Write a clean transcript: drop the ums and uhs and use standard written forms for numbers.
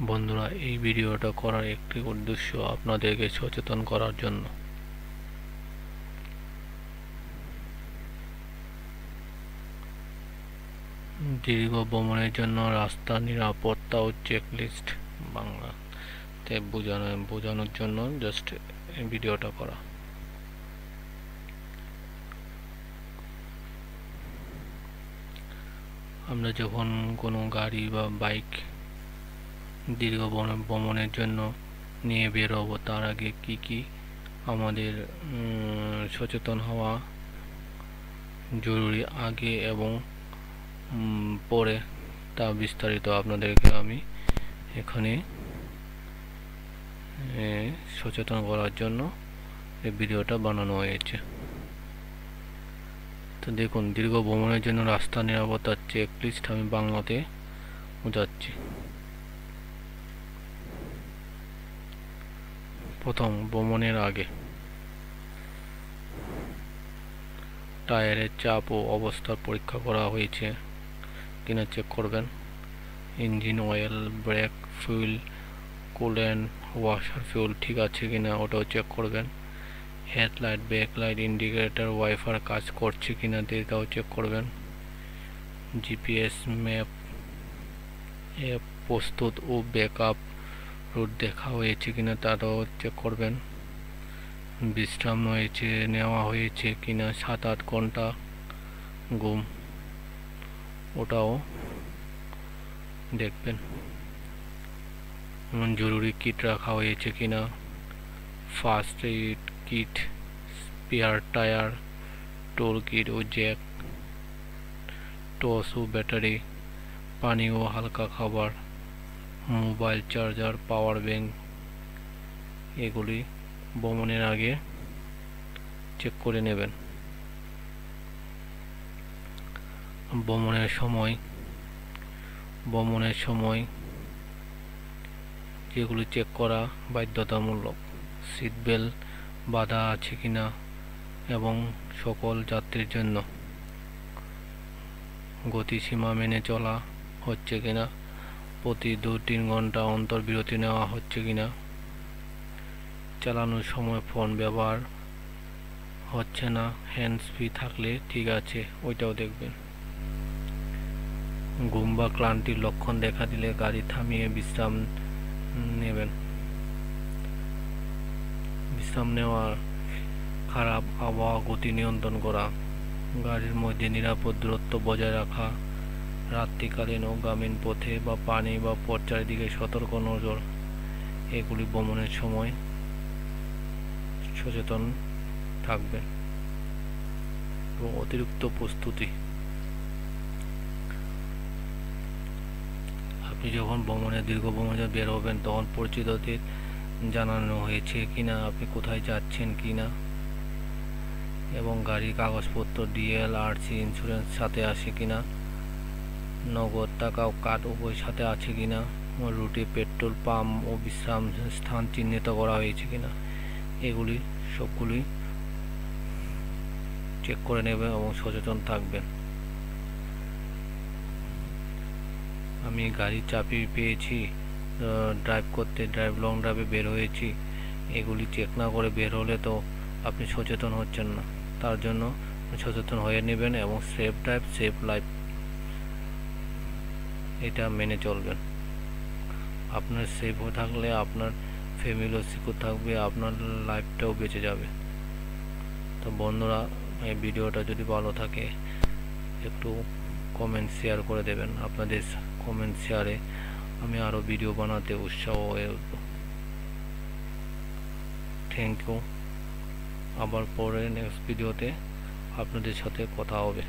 বন্ধুরা, এই ভিডিওটা করার একটি উদ্দেশ্য আপনাদেরকে সচেতন করার জন্য। দীর্ঘ ভ্রমণের জন্য রাস্তা নিরাপত্তা ও চেকলিস্ট বাংলাতে বোঝানোর জন্য জাস্ট এই ভিডিওটা করা। আমরা যখন কোনো গাড়ি বা বাইক দীর্ঘ ভ্রমণের জন্য নিয়ে বের হব, তার আগে কি আমাদের সচেতন হওয়া জরুরি, আগে এবং পরে, তা বিস্তারিত আপনাদেরকে আমি এখানে সচেতন করার জন্য এই ভিডিওটা বানানো হয়েছে। তো দেখুন, দীর্ঘ ভ্রমণের জন্য রাস্তা নিরাপত্তার চেকলিস্ট আমি বাংলাতে বোঝাচ্ছি। প্রথম, ভ্রমণের আগে টায়ারের চাপ ও অবস্থার পরীক্ষা করা হয়েছে কিনা চেক করবেন। Engine oil, brake fuel, coolant, washer fuel ঠিক আছে কিনা ওটাও চেক করবেন। হেডলাইট, ব্যাকলাইট, ইন্ডিকেটর, ওয়াইফার কাজ করছে কিনা এটাও চেক করবেন। জিপিএস ম্যাপ অ্যাপ প্রস্তুত ও ব্যাকআপ রুট দেখা হয়েছে কিনা তাটাও চেক করবেন। বিশ্রাম নেওয়া হয়েছে কিনা 7-8 ঘন্টা ঘুম, ওটাও দেখবেন। জরুরি কিট রাখা হয়েছে কিনা, first aid kit, spare tyre, toll kit ও জ্যাক, টর্চ ও ব্যাটারি, পানি ও হালকা খাবার, মোবাইল চার্জার, পাওয়ার ব্যাংক, এগুলি ভ্রমণের আগে চেক করে নেবেন। ভ্রমণের সময় যেগুলি চেক করা বাধ্যতামূলক: সিট বেল্ট বাঁধা আছে কিনা এবং সকল যাত্রীর জন্য গতিসীমা মেনে চলা হচ্ছে কিনা, প্রতি 2-3 ঘন্টা অন্তর বিরতি নেওয়া হচ্ছে কিনা, চালানোর সময় ফোন ব্যবহার হচ্ছে না, হ্যান্ডস ফ্রি থাকলে ঠিক আছে ওইটাও দেখবেন। ঘুম বা ক্লান্তির লক্ষণ দেখা দিলে গাড়ি থামিয়ে বিশ্রাম নেবেন। বিশ্রাম নেওয়া, খারাপ আবহাওয়া গতি নিয়ন্ত্রণ করা, গাড়ির মধ্যে নিরাপদ দূরত্ব বজায় রাখা, রাত্রিকালীন ও গ্রামীণ পথে বা পানি বা পথ দিকে সতর্ক নজর, এগুলি ভ্রমণের সময় সচেতন থাকবেন। এবং অতিরিক্ত প্রস্তুতি, আপনি যখন দীর্ঘ ভ্রমণে বের হবেন তখন পরিচিতদের জানানো হয়েছে কিনা আপনি কোথায় যাচ্ছেন কিনা, এবং গাড়ির কাগজপত্র, ডিএল, আরসি, ইন্স্যুরেন্স সাথে আসে কিনা, নগদ টাকা ও কার্ড উভয় সাথে আছে কিনা, রুটে পেট্রোল পাম্প ও বিশ্রাম স্থান চিহ্নিত করা হয়েছে কিনা, এগুলি সবগুলি চেক করে নেবেন এবং সচেতন থাকবেন। আমি গাড়ি চাবি পেয়েছি, লং ড্রাইভে বের হয়েছি, এগুলি চেক না করে বের হলে তো আপনি সচেতন হচ্ছেন না। তার জন্য সচেতন হয়ে নেবেন এবং সেফ ড্রাইভ সেফ লাইফ, এটা মেনে চলবেন। আপনার সেফ থাকলে আপনার ফ্যামিলিও সিকিউর থাকবে, আপনার লাইফটাও বেঁচে যাবে। তো বন্ধুরা, এই ভিডিওটা যদি ভালো থাকে একটু কমেন্ট শেয়ার করে দেবেন। আপনাদের কমেন্ট শেয়ারে আমি আরও ভিডিও বানাতে উৎসাহ হয়ে উঠব। Thank you. আবার পরে নেক্সট ভিডিওতে আপনাদের সাথে কথা হবে।